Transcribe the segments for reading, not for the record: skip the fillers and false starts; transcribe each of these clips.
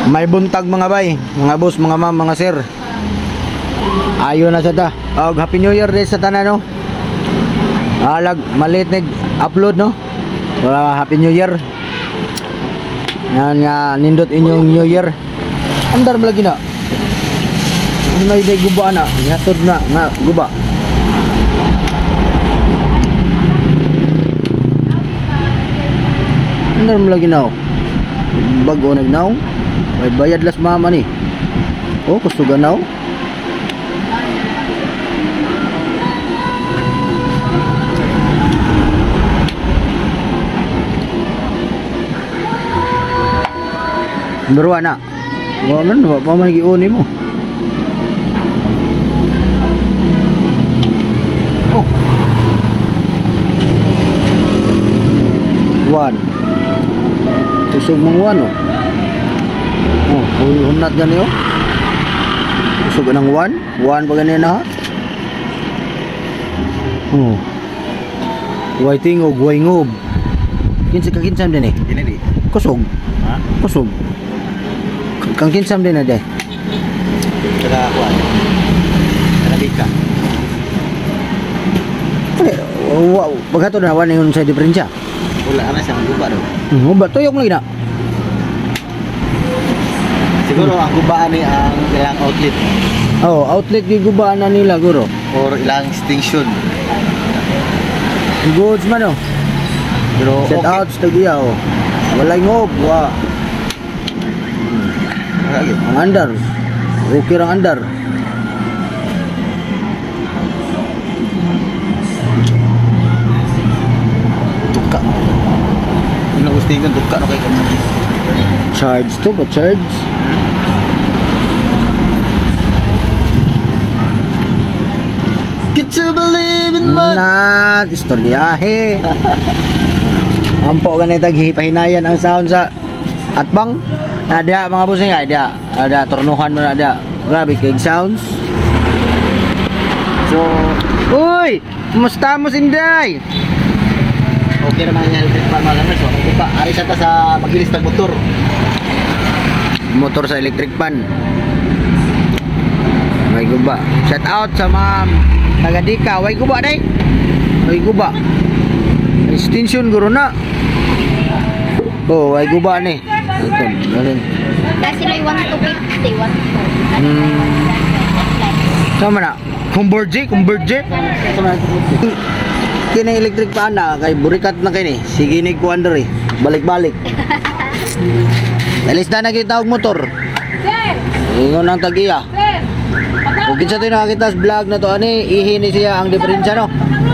May buntag mga bay, mga boss, mga ma'am, mga sir. Ayo na sa ta. Happy New Year din sa tanan no. Malit nag upload no. Happy New Year. Yan nga nindot inyong New Year. Andar lagi na. Ano day guba na, yatod na nga guba. Andar lagi na. Bago nagnaw. May bayad las mama ni. Oh, kusugan na. Berwa na. Wa man wa pa man giuni mo. Oh. One. Tusog mong one oh. Oh, hunat gani oh. Tusog ng one. One pa gani na ha. Oh. Way tingog, way ngob. Kinsa ka kinsam din eh. Dili. Kusog. Ha? Kusog. Kang kinsam din na day. Kada kuan. Kada bika. Wow, bagato na wan yung sa diferensya. Wala na siya guba do. Ba tuyok lagi na. Siguro ang gubaan ni ang ilang outlet Oh, outlet gi gubaan na nila guro. or ilang extinction. Goods man oh. Pero Set out sa giya oh. Walay ngob wa. Ang andar. Okay ang andar. Tuka. Ano gustingan tuka no kay ka. Charge to ba charge? Get to believe in my Na, istoryahe. Ampo ganit paghihinayan ang sound sa atbang. Ada mga bossing ada turnuhan mo na ada. Grabe kay sounds. So, uy, kumusta mo Sinday? okay naman yung electric fan mga gamers. So, pa ari sa ta sa magilis tag motor. Motor sa electric pan. Way guba. Shout out sa mga taga-Dika. Way guba day. Way guba. Extension guro na. Oh, way guba ni. Kasi may 1,250, 1,250. Sama na. Converge. Kini electric pan na kay burikat na kini. Sige ni ko under eh. Balik-balik. Alis na kita og motor. Ingon ang tagiya. Kung kinsa tayo nakakita sa vlog na to ani, ihini siya ang diferensya no.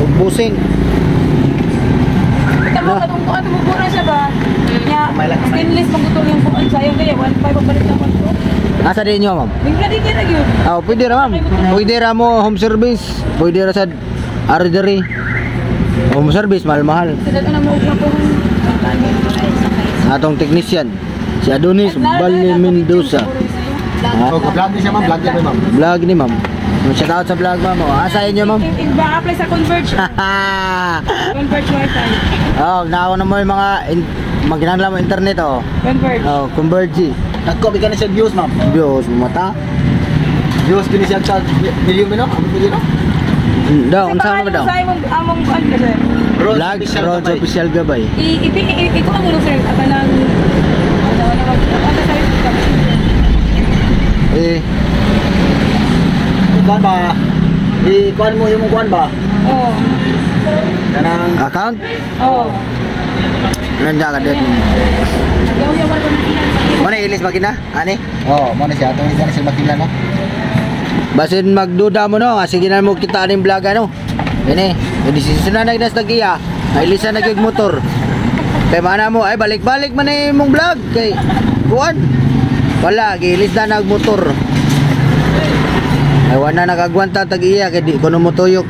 Ug busing. Tama ka tungkol at mubura siya ba? Nya, stainless pagutol yung buwan sa'yo kaya 1.5 papalit naman to. Asa din nyo ma'am? Bigla din kira yun. Oh, pwede ra ma'am. Pwede ra mo home service. Pwede ra sa ardery. Home service mahal-mahal. Sada na mo na po. Atong technician si Adonis Bali Mendoza. Oh, vlog ni siya ma'am, vlog ni ma'am. Vlog ni ma'am. Shout out sa vlog ma'am. Asa inyo ma'am? Ba-apply sa Converge. Converge Wi-Fi. Oh, naawa na mo yung mga magkinahanglan mo internet oh. Converge. Oh, Converge. Nagko bigyan na siya views ma'am. Diyos mata. Views kini siya sa video mo no? Ang video no? Daw, unsa mo daw? Sa among ano kasi. Vlog Roads Official Gabay. Ito ang ulo sir. At lang. Eh, Kuan ba? Kuan mo yung kuan ba? Oo. Kanang account? Oo. Nanda ka din. Mana ilis makina? Ani? oh, mo na siya atong isa na siya makila no. Basin magduda mo no, sige na mo kita aning vlog ano. Ini, desisyon na nagdas tagiya. Nailisan na gyud motor. Kay mana mo ay balik-balik man ni mong vlog kay kuan. Wala gilis na nag motor. Ay wala nakagwanta tagiya kay di kuno motuyok.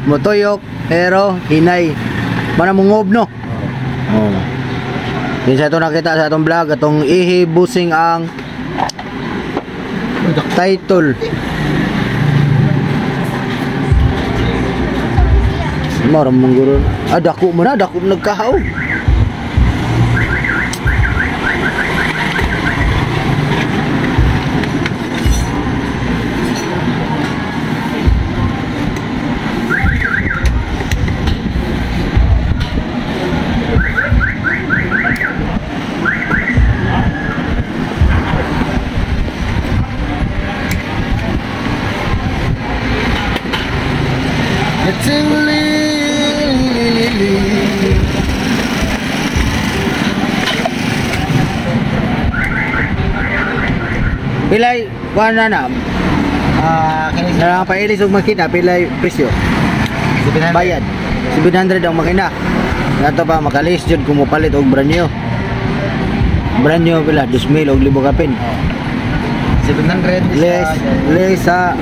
Motuyok pero hinay. Mana mungob no. Oh. Kinsa to nakita sa atong vlog atong ihi busing ang title. Maram mong guro. Dako mo na, dako nagkahaw. Pilay, kuha na. Kini Narang pailis og makina, pilay presyo. Bayad. 700 ang makina. Nato pa makalis jud kung mopalit og brand new. Brand new pila 2,000 og 1,000 kapin. 700 Les sa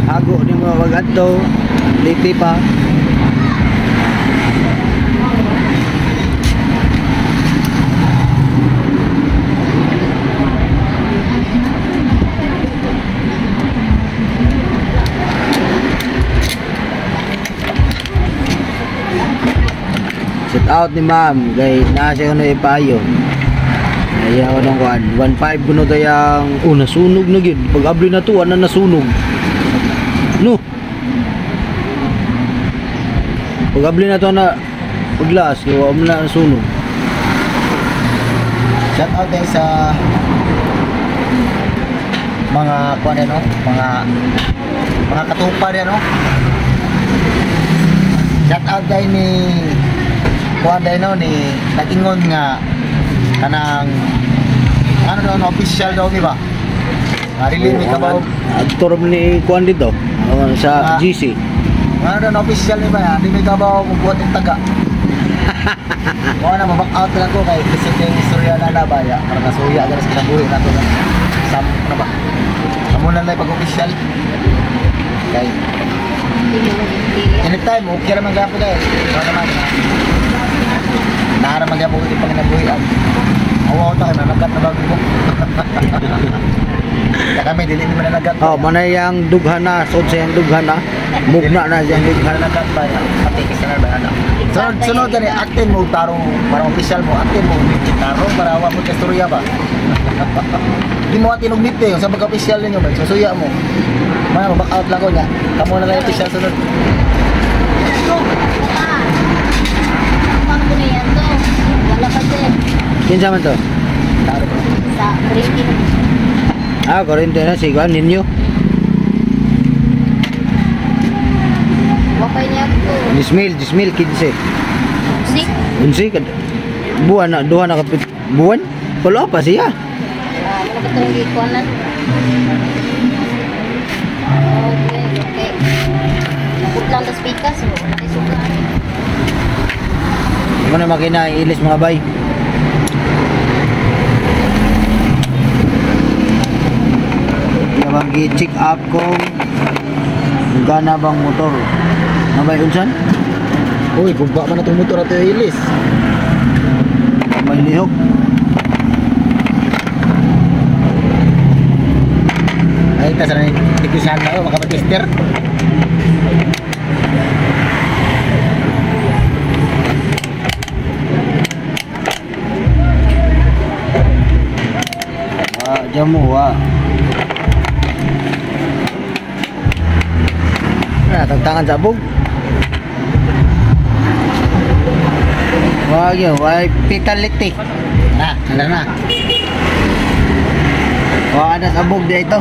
hago ni mo wag adto. Liti pa. Shout out ni ma'am kay nasa ko na ipayo. Ayaw ko nung kuhan 1.5 kuno tayang nasunog na gid. Pag abli na to ana nasunog. No. Pag abli na to na paglas ko mo na nasunog. shout out din sa mga kuan ano, mga katupa din no. Shout out din ni kuan din no ni nagingon nga kanang ano daw official daw di ba? Marilyn mi kabaw Aktor ni kuhan dito sa GC. ano daw official ni ba? Di mi kabaw mo buhat ng taga. Mo na mabak out lang ko kay kasi kay istorya na nabaya para nasuya ganas sa buhi nato na sam na ba? Amo na lay pag official. Kay anytime okay ra man gyapon dai. Mo naman. Nara man gyapon di pang nabuhian. Awa ta na nagat na bago mo. Ya kami dili ni man nagat. Oh, manay yang dughan na, sod sa yang dughan na. Mugna na yang dughan na. nagat ba ya? Pati kisanar ba na? Sunod gani actin mo tarong para official mo actin mo tarong para wa mo istorya ba? Di mo atin og mite sa pag official ninyo ba? Susuya mo. Mana back out lang ko niya. Kamo na lang official sunod. Pang ko na yan to. Wala pa din. Kinsa man to? Sa breaking. Kurente na si kuhan ninyo. Wakay niya to. Dismil 15. Si? Unsi kad buwan na duha na kapit buwan. Wala pa siya. Ano ka itong gikonan? Okay. Naput lang tas pikas. Wala kayo suka. Ano na makina ilis mga bay. Nabang gi-check up kung gana bang motor. Mabay unsan? Uy, gugba man atong motor ato ilis. May lihok. Ay ta sa ni tikisan na makapatister. Jamu tantangan sabog. Wag yun, wag pitaliti. Na. Wag ada sabog dia ito.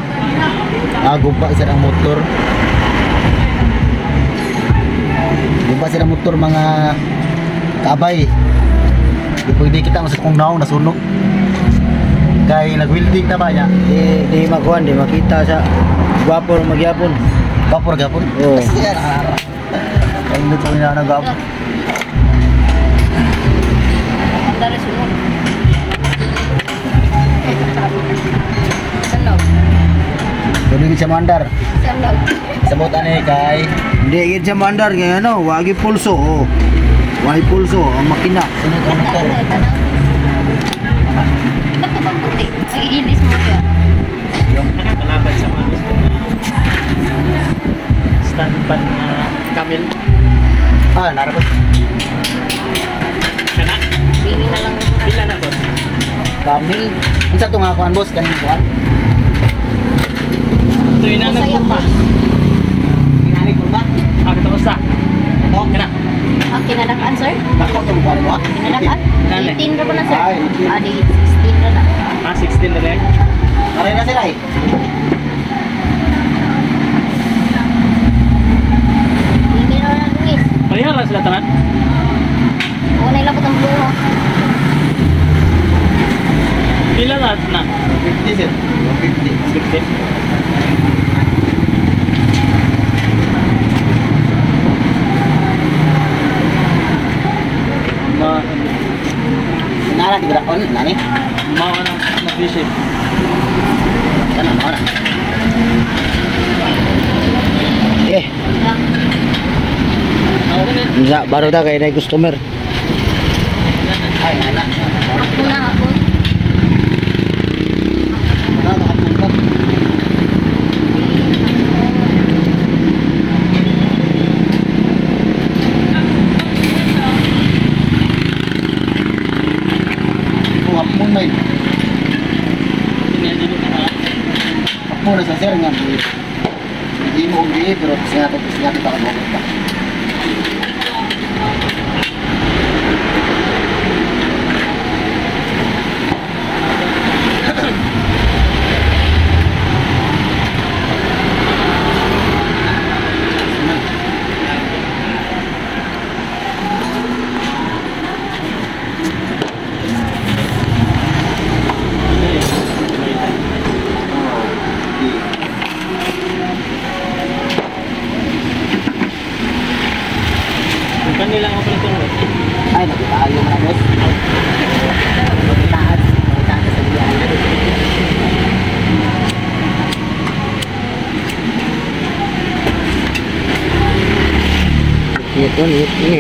Gugba sa ng motor. Gugba sa ng motor mga kabay. Di pwede kita masuk kung naong nasunog. Kay nag-welding na ba niya? Di makuhan, di makita sa gwapo magyapon. Vapor gapon? Oo. Kasi yan, ay hindi ko na nag-gapon. Ang dari sunod. Sanog. Pwede siya mandar. Sanog. Sabot ani kay Hindi gid siya mandar kay ano, wagi pulso. Oh. Wagi pulso ang makina. sunod ang motor. Ito pa bang puti? Mag-iilis mo siya. Yung Malapad sa mga stand pan Camel. narapot. Kana? Bili na lang. Pila na to? Kamil. Unsa to nga kuan boss kaning kuan? Ito yung nanag Masaya ko pa. pa. Kinani ko ba? Ako ito sa. Ito. Kana? Ang kinadakaan, sir? Ako to kuan mo. Kinadakaan? Nani? 18 na ba na, sir? Ay, 18. Di 16 na na. 16 na rin. Pare na sila eh. Hindi na lang, Luis. Pareha lang sila tanan. Una ilapot ang blue, ha? Pila na na. sir. 150. 60. Ma, Nara, tiga on, nani? ma na visit. Sana, nara. Eh, Bisa baru dah kayak naik customer. ay, nana. Ako na ako. Nara, nakapunta. Kuhap mo na yun. Kuhap mo na sa sir nga. Hindi mo undi, pero sinatid ako mo. Kanila ako pala itong Ay, nakitayo mo na, boss. Taas. Taas sa liyan. Ito ini.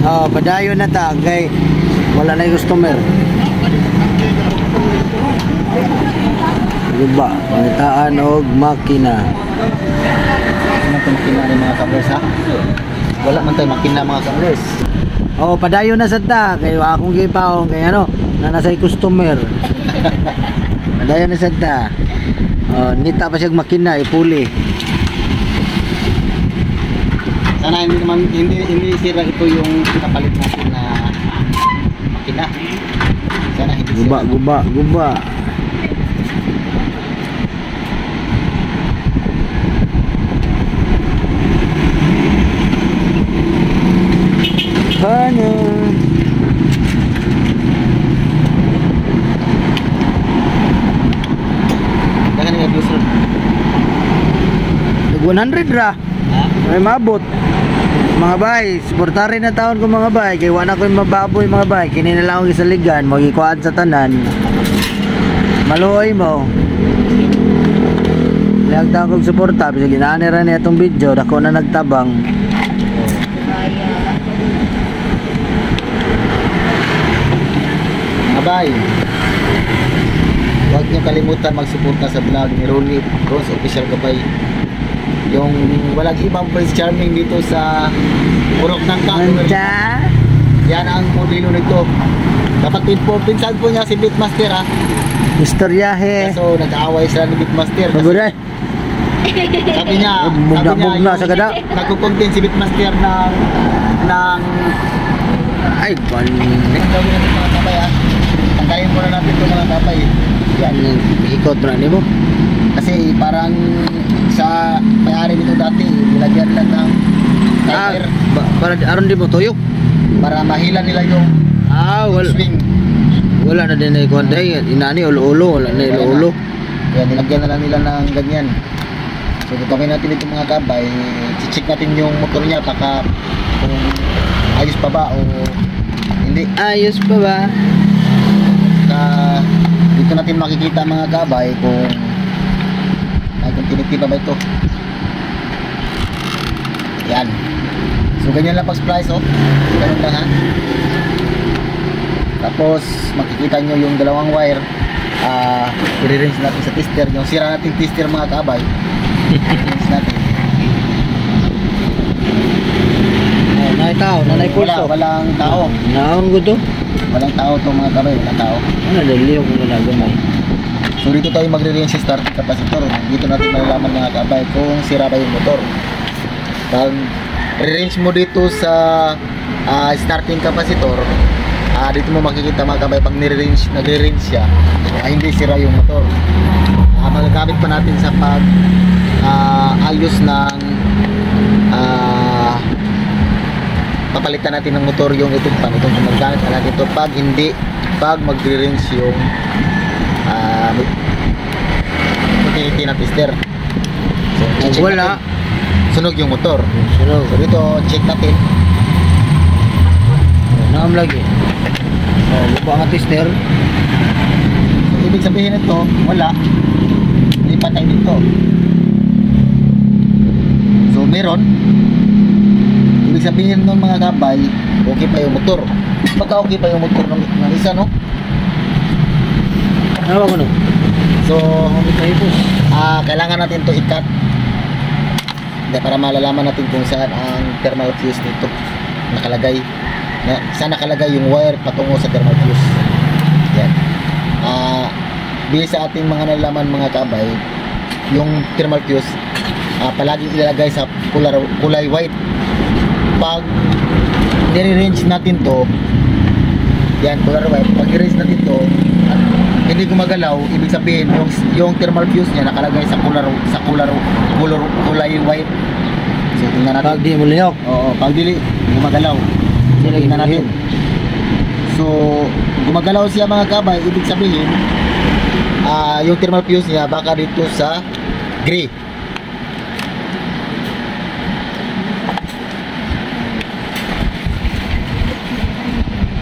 Oh, padayon na ta kay wala na yung customer. Diba? Panitaan og makina. Ano ito makina ng mga kables, ha? Wala man tayo makina mga kables. Oh, padayon na sa ta kay akong gipaong kay ano, na nasa customer. Padayon na sa ta. Oh, nita pa siya makina ipuli. Sana hindi sira ito yung pinapalit natin na makina. Sana hindi sira. Guba. Ano? Dagan nga bus road. 100 ra. Ha? May mabot. Mga bay, suportarin na taon ko mga bay. Kay wala ko yung mababoy mga bay. Kini na lang akong isaligan. Magikuan sa tanan. Maluoy mo. Liag taon kong suporta. Bisa ginanira na itong video. Dako na nagtabang. Abay. Huwag niyo kalimutan magsuporta sa vlog ni Ronnie Bros Official Gabay. Yung walang ibang Prince Charming dito sa Purok ng Manta. Yan ang modelo nito. Kapatid po, pinsan po niya si Beatmaster, ha. Istoryahe. So nag-aaway sila ni Beatmaster. Mabuday. Sabi niya, Mugna sa gada. nagkukontent si Beatmaster ng Ay, bali. gawin natin mga kapay, ha. Tanggalin muna natin itong mga kapay. Yan. Ikot na ni mo. Kasi parang sa may-ari nito dati, nilagyan lang ng timer Para aron di mo tuyok. para mahila nila yung Wala. swing. Wala na din na ikot. Inani ulo-ulo. Wala na ulo-ulo. Kaya nilagyan na lang nila ng ganyan. So gagawin natin ito mga kabay, check natin yung motor niya baka kung ayos pa ba o hindi. Ayos pa ba? Dito natin makikita mga kabay kung tiniti pa ba ito. Yan. So ganyan lang pag-splice, oh. Ganun lang, ha. Tapos makikita nyo yung dalawang wire. I-rinse natin sa tester. Yung sira natin tester mga kabay. I-rinse natin. Nanay tao, nanay pulso. Walang tao. Naon ko to? Walang tao to mga kabay. Walang tao. Ano daliyo kung nagagamay. So dito tayo magre-rinse sa starting capacitor. Dito natin malalaman mga kabay kung sira ba yung motor. Pag re-rinse mo dito sa starting capacitor, dito mo makikita mga kabay pag nagre-rinse siya, hindi sira yung motor. Magagamit pa natin sa pag ayos ng papalitan natin ng motor yung itong pan. Itong gumagamit na natin ito pag magre-range yung utility na tester. So, Kung check wala, natin. Sunog yung motor. sunog. So dito, check natin. Naam lagi. Lupa ang tester. So, ibig sabihin ito, wala. Lipat tayo dito. So meron. Ibig sabihin nun mga kabay, okay pa yung motor. Pagka okay pa yung motor ng isa, no? Ano ba ko no? So, Ay boss. kailangan natin to i-cut. Hindi, para malalaman natin kung saan ang thermal fuse nito nakalagay. Saan nakalagay yung wire patungo sa thermal fuse. Yan. Base sa ating mga nalalaman mga kabay, yung thermal fuse palaging ilalagay sa kulay white. Pag nire-range natin to, yan, kulay white, pag nire-range natin to at hindi gumagalaw, ibig sabihin yung thermal fuse niya nakalagay sa kulay white. So tingnan natin. Pag di mo liyok. Oo, pag dili gumagalaw. So tingnan natin. So gumagalaw siya mga kabay, ibig sabihin yung thermal fuse niya baka dito sa gray.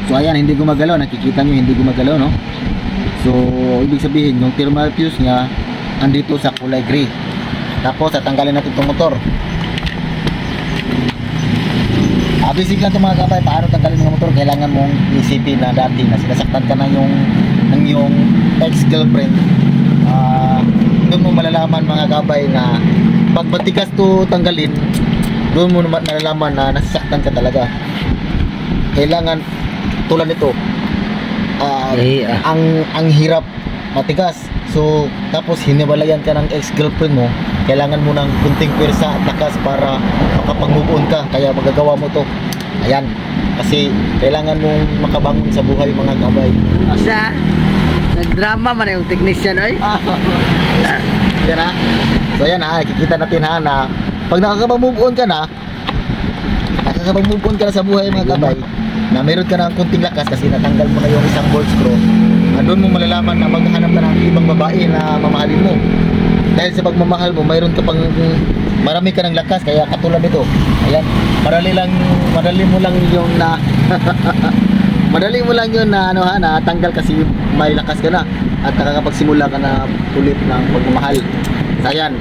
So ayan, hindi gumagalaw, nakikita nyo hindi gumagalaw, no? So ibig sabihin yung thermal fuse niya andito sa kulay gray. Tapos tatanggalin natin itong motor. Basic lang ito mga kabay, paano tanggalin ng motor. Kailangan mong isipin na dati na sinasaktan ka na ng yung ex-girlfriend. Doon mo malalaman mga kabay na pag matigas to tanggalin, doon mo malalaman na nasasaktan ka talaga. Kailangan tulad nito, ang hirap matigas. So tapos hiniwalayan ka ng ex-girlfriend mo, kailangan mo ng kunting pwersa at lakas para makapag-move on ka. Kaya magagawa mo to. Ayan, kasi kailangan mong makabangon sa buhay mga kabay. Asa? Nagdrama man yung technician ay. Yan ha. So ayan ha, kikita natin ha na pag nakakapag-move on ka na, sa buhay mga kabay, na meron ka ng kunting lakas kasi natanggal mo na yung isang bolt screw, doon mo malalaman na maghanap ka ng ibang babae na mamahalin mo. Dahil sa pagmamahal mo, mayroon ka pang marami ka ng lakas, kaya katulad nito. Ayan, madali mo lang yung na madali mo lang yun na na tanggal kasi may lakas ka na at nakakapagsimula ka na ulit ng pagmamahal. So ayan.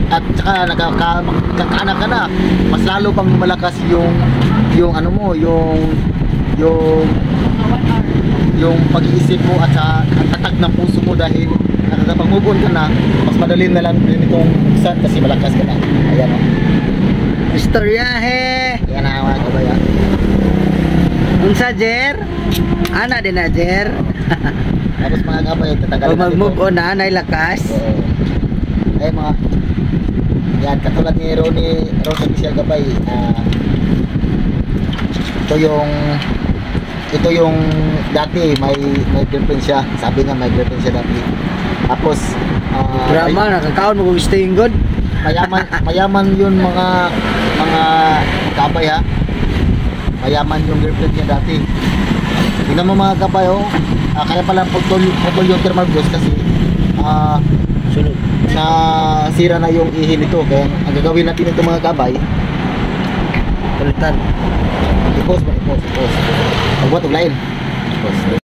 At saka nakakaanak ka na, mas lalo pang malakas yung ano mo, yung pag-iisip mo at sa tatak ng puso mo dahil nakakapag-move on ka na, mas madali na lang din itong buksan kasi malakas ka na. Ayan o. Istoryahe. Ayan na mga kabaya. Unsa Jer? Ana din na Jer. Tapos mga kabaya, tatanggalin Pag mag-move on na, nay lakas. Ayan mga, yan, katulad ni Rose Michelle Gabay, ito yung dati may girlfriend siya. Sabi nga may girlfriend siya dati. Tapos Drama, nakakaon mo kung staying good. mayaman yun mga kabay ha. Mayaman yung girlfriend niya dati. Tingnan mo mga kabay kaya pala putol yung thermal fuse kasi Sunod. na sira na yung ihi nito. Kaya ang gagawin natin ito mga kabay, Palitan. i-pause. Pagbuhat og lain. I-pause.